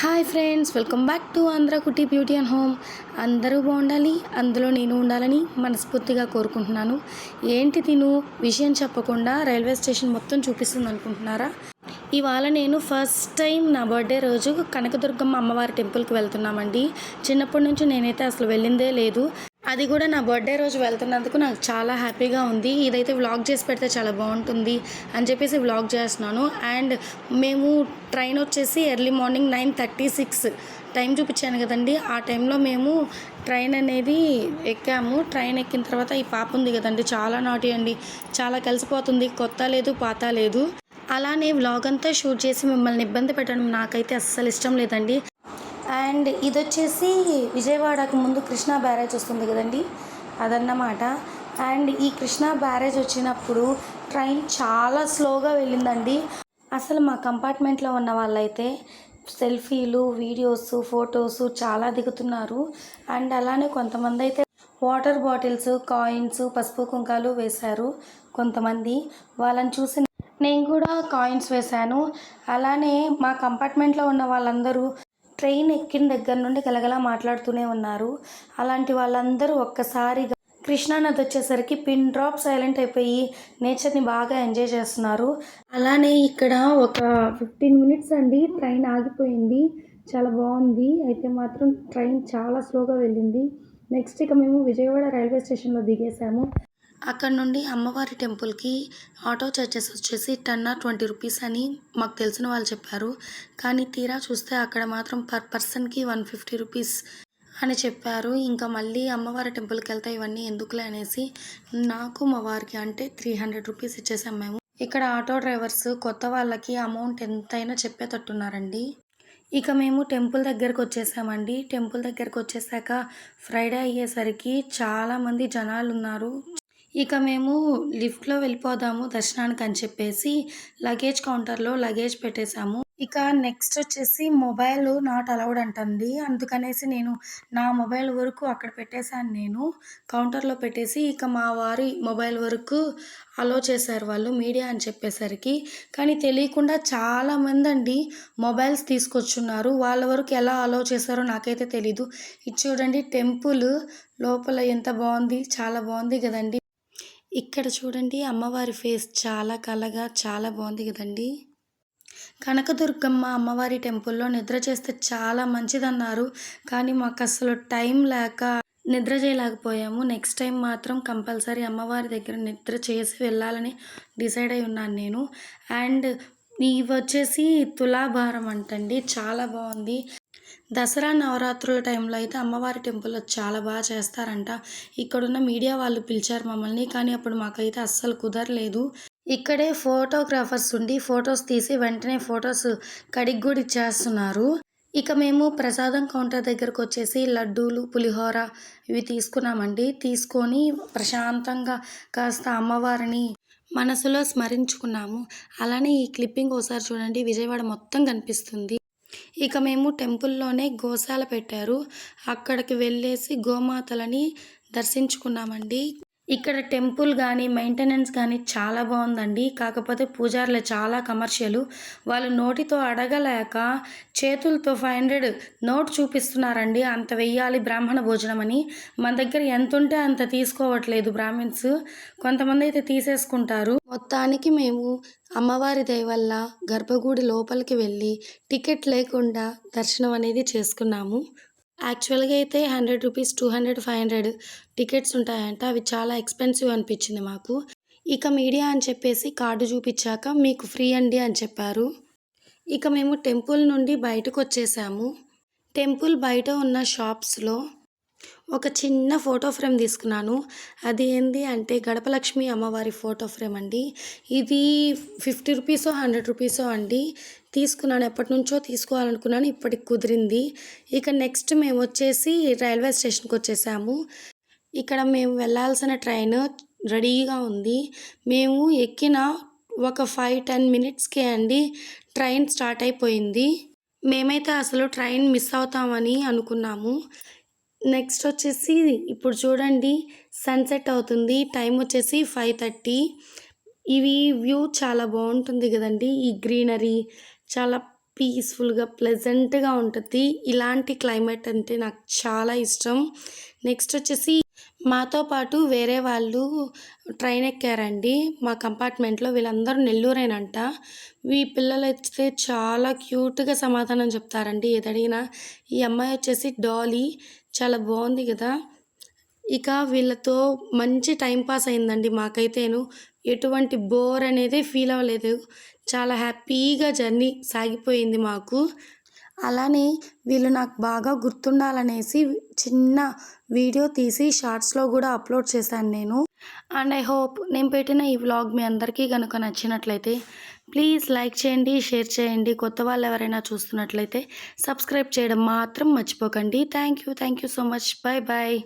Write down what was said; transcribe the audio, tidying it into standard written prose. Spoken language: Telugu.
Hi friends, welcome back to Andhra కుట్టి బ్యూటీ అండ్ హోమ్. అందరూ బాగుండాలి, అందులో నేను ఉండాలని మనస్ఫూర్తిగా కోరుకుంటున్నాను. ఏంటి తిను విషయం చెప్పకుండా రైల్వే స్టేషన్ మొత్తం చూపిస్తుంది అనుకుంటున్నారా? ఇవాళ నేను ఫస్ట్ టైం నా బర్త్డే రోజు కనకదుర్గమ్మ అమ్మవారి టెంపుల్కి వెళ్తున్నామండి. చిన్నప్పటి నుంచి నేనైతే అసలు వెళ్ళిందే లేదు. అది కూడా నా బర్త్డే రోజు వెళ్తున్నందుకు నాకు చాలా హ్యాపీగా ఉంది. ఇదైతే వ్లాగ్ చేసి పెడితే చాలా బాగుంటుంది అని చెప్పేసి వ్లాగ్ చేస్తున్నాను. అండ్ మేము ట్రైన్ వచ్చేసి ఎర్లీ మార్నింగ్ 9:36 టైం చూపించాను కదండి. ఆ టైంలో మేము ట్రైన్ అనేది ఎక్కాము. ట్రైన్ ఎక్కిన తర్వాత ఈ పాప ఉంది కదండి, చాలా నాటి అండి, చాలా కలిసిపోతుంది. కొత్త లేదు, పాత లేదు. అలానే వ్లాగ్ అంతా షూట్ చేసి మిమ్మల్ని ఇబ్బంది పెట్టడం నాకైతే అస్సలు ఇష్టం లేదండి. అండ్ ఇది వచ్చేసి విజయవాడకు ముందు కృష్ణా బ్యారేజ్ వస్తుంది కదండి, అదన్నమాట. అండ్ ఈ కృష్ణా బ్యారేజ్ వచ్చినప్పుడు ట్రైన్ చాలా స్లోగా వెళ్ళిందండి. అసలు మా కంపార్ట్మెంట్లో ఉన్న వాళ్ళైతే సెల్ఫీలు, వీడియోస్, ఫొటోస్ చాలా దిగుతున్నారు. అండ్ అలానే కొంతమంది అయితే వాటర్ బాటిల్స్, కాయిన్స్, పసుపు కుంకాలు వేశారు కొంతమంది. వాళ్ళని చూసి నేను కూడా కాయిన్స్ వేశాను. అలానే మా కంపార్ట్మెంట్లో ఉన్న వాళ్ళందరూ ట్రైన్ ఎక్కిన దగ్గర నుండి గలగలా మాట్లాడుతూనే ఉన్నారు. అలాంటి వాళ్ళందరూ ఒక్కసారిగా కృష్ణానది వచ్చేసరికి పిన్ డ్రాప్ సైలెంట్ అయిపోయి నేచర్ని బాగా ఎంజాయ్ చేస్తున్నారు. అలానే ఇక్కడ ఒక 15 మినిట్స్ అండి ట్రైన్ ఆగిపోయింది. చాలా బాగుంది. అయితే మాత్రం ట్రైన్ చాలా స్లోగా వెళ్ళింది. నెక్స్ట్ ఇక మేము విజయవాడ రైల్వే స్టేషన్లో దిగేసాము. అక్కడ నుండి అమ్మవారి టెంపుల్కి ఆటో చార్జెస్ వచ్చేసి 10 or 20 రూపీస్ అని మాకు తెలిసిన వాళ్ళు చెప్పారు. కానీ తీరా చూస్తే అక్కడ మాత్రం పర్ పర్సన్కి 150 రూపీస్ అని చెప్పారు. ఇంకా మళ్ళీ అమ్మవారి టెంపుల్కి వెళ్తే ఇవన్నీ ఎందుకులే అనేసి నాకు మా వారికి అంటే 300 రూపీస్ ఇచ్చేసాం మేము. ఇక్కడ ఆటో డ్రైవర్స్ కొత్త వాళ్ళకి అమౌంట్ ఎంతైనా చెప్పేటట్టున్నారండి. ఇక మేము టెంపుల్ దగ్గరకు వచ్చేసామండి. టెంపుల్ దగ్గరకు వచ్చేసాక ఫ్రైడే అయ్యేసరికి చాలామంది జనాలు ఉన్నారు. ఇక మేము లిఫ్ట్లో వెళ్ళిపోదాము దర్శనానికి అని చెప్పేసి లగేజ్ కౌంటర్లో లగేజ్ పెట్టేశాము. ఇక నెక్స్ట్ వచ్చేసి మొబైల్ నాట్ అలౌడ్ అంటుంది. అందుకనేసి నేను నా మొబైల్ వరకు అక్కడ పెట్టేశాను. నేను కౌంటర్లో పెట్టేసి ఇక మా వారి మొబైల్ వరకు అలో చేశారు వాళ్ళు మీడియా అని చెప్పేసరికి. కానీ తెలియకుండా చాలామంది అండి మొబైల్స్ తీసుకొచ్చున్నారు. వాళ్ళ వరకు ఎలా అలో చేశారో నాకైతే తెలీదు. ఇది చూడండి, టెంపుల్ లోపల ఎంత బాగుంది, చాలా బాగుంది కదండి. ఇక్కడ చూడండి అమ్మవారి ఫేస్ చాలా కళగా చాలా బాగుంది కదండి. కనకదుర్గమ్మ అమ్మవారి టెంపుల్లో నిద్ర చేస్తే చాలా మంచిదన్నారు. కానీ మాకు అసలు టైం లేక నిద్ర చేయలేకపోయాము. నెక్స్ట్ టైం మాత్రం కంపల్సరీ అమ్మవారి దగ్గర నిద్ర చేసి వెళ్ళాలని డిసైడ్ అయి ఉన్నాను నేను. అండ్ ఇవి వచ్చేసి తులాభారం అంటండి, చాలా బాగుంది. దసరా నవరాత్రుల టైంలో అయితే అమ్మవారి టెంపుల్లో చాలా బాగా చేస్తారంట. ఇక్కడున్న మీడియా వాళ్ళు పిలిచారు మమ్మల్ని, కానీ అప్పుడు మాకైతే అస్సలు కుదరలేదు. ఇక్కడే ఫోటోగ్రాఫర్స్ ఉండి ఫొటోస్ తీసి వెంటనే ఫొటోస్ కడిగి కూడా ఇచ్చేస్తున్నారు. ఇక మేము ప్రసాదం కౌంటర్ దగ్గరకు వచ్చేసి లడ్డూలు, పులిహోర ఇవి తీసుకున్నామండి. తీసుకొని ప్రశాంతంగా కాస్త అమ్మవారిని మనసులో స్మరించుకున్నాము. అలానే ఈ క్లిప్పింగ్ ఒకసారి చూడండి, విజయవాడ మొత్తం కనిపిస్తుంది. ఇక మేము టెంపుల్లోనే గోశాల పెట్టారు, అక్కడికి వెళ్ళేసి గోమాతలని దర్శించుకున్నామండి. ఇక్కడ టెంపుల్ కానీ మెయింటెనెన్స్ కానీ చాలా బాగుందండి. కాకపోతే పూజారులు చాలా కమర్షియల్. వాళ్ళు నోటితో అడగలేక చేతులతో 500 నోట్ చూపిస్తున్నారండి. అంత వెయ్యాలి బ్రాహ్మణ భోజనం అని. మన దగ్గర ఎంత ఉంటే అంత తీసుకోవట్లేదు బ్రాహ్మిన్స్. కొంతమంది అయితే తీసేసుకుంటారు. మొత్తానికి మేము అమ్మవారి దయ వల్ల గర్భగుడి లోపలికి వెళ్ళి టికెట్ లేకుండా దర్శనం అనేది చేసుకున్నాము. యాక్చువల్గా అయితే 100 రూపీస్, 200, 500 టికెట్స్ ఉంటాయంట. అవి చాలా ఎక్స్పెన్సివ్ అనిపించింది మాకు. ఇక మీడియా అని చెప్పేసి కార్డు చూపించాక మీకు ఫ్రీ అండి అని చెప్పారు. ఇక మేము టెంపుల్ నుండి బయటకు వచ్చేసాము. టెంపుల్ బయట ఉన్న షాప్స్లో ఒక చిన్న ఫోటో ఫ్రేమ్ తీసుకున్నాను. అది ఏంది అంటే గడపలక్ష్మి అమ్మవారి ఫోటో ఫ్రేమ్ అండి. ఇది 50 రూపీసో 100 రూపీసో అండి. తీసుకున్నాను, ఎప్పటి నుంచో తీసుకోవాలనుకున్నాను, ఇప్పటికి కుదిరింది. ఇక నెక్స్ట్ మేము వచ్చేసి రైల్వే స్టేషన్కి వచ్చేసాము. ఇక్కడ మేము వెళ్ళాల్సిన ట్రైన్ రెడీగా ఉంది. మేము ఎక్కిన ఒక 5-10 మినిట్స్కే అండి ట్రైన్ స్టార్ట్ అయిపోయింది. మేమైతే అసలు ట్రైన్ మిస్ అవుతామని అనుకున్నాము. నెక్స్ట్ వచ్చేసి ఇప్పుడు చూడండి సన్సెట్ అవుతుంది. టైం వచ్చేసి 5:30. ఇవి వ్యూ చాలా బాగుంటుంది కదండి. ఈ గ్రీనరీ చాలా పీస్ఫుల్గా ప్లెజెంట్గా ఉంటుంది. ఇలాంటి క్లైమేట్ అంటే నాకు చాలా ఇష్టం. నెక్స్ట్ వచ్చేసి మాతో పాటు వేరే వాళ్ళు ట్రైన్ ఎక్కారండి మా కంపార్ట్మెంట్లో. వీళ్ళందరూ నెల్లూరేనంట. ఈ పిల్లలైతే చాలా క్యూట్గా సమాధానం చెప్తారండి ఏదడిగినా. ఈ అమ్మాయి వచ్చేసి డాలీ, చాలా బాగుంది కదా. ఇక వీళ్ళతో మంచి టైం పాస్ అయిందండి మాకైతేను. ఎటువంటి బోర్ అనేది ఫీల్ అవ్వలేదు. చాలా హ్యాపీగా జర్నీ సాగిపోయింది మాకు. అలానే వీళ్ళు నాకు బాగా గుర్తుండాలనేసి చిన్న వీడియో తీసి షార్ట్స్లో కూడా అప్లోడ్ చేశాను నేను. అండ్ ఐ హోప్ నేను పెట్టిన ఈ వ్లాగ్ మీ అందరికీ కనుక నచ్చినట్లయితే ప్లీజ్ లైక్ చేయండి, షేర్ చేయండి. కొత్త వాళ్ళు ఎవరైనా చూస్తున్నట్లయితే సబ్స్క్రైబ్ చేయడం మాత్రం మర్చిపోకండి. Thank you so much. Bye bye.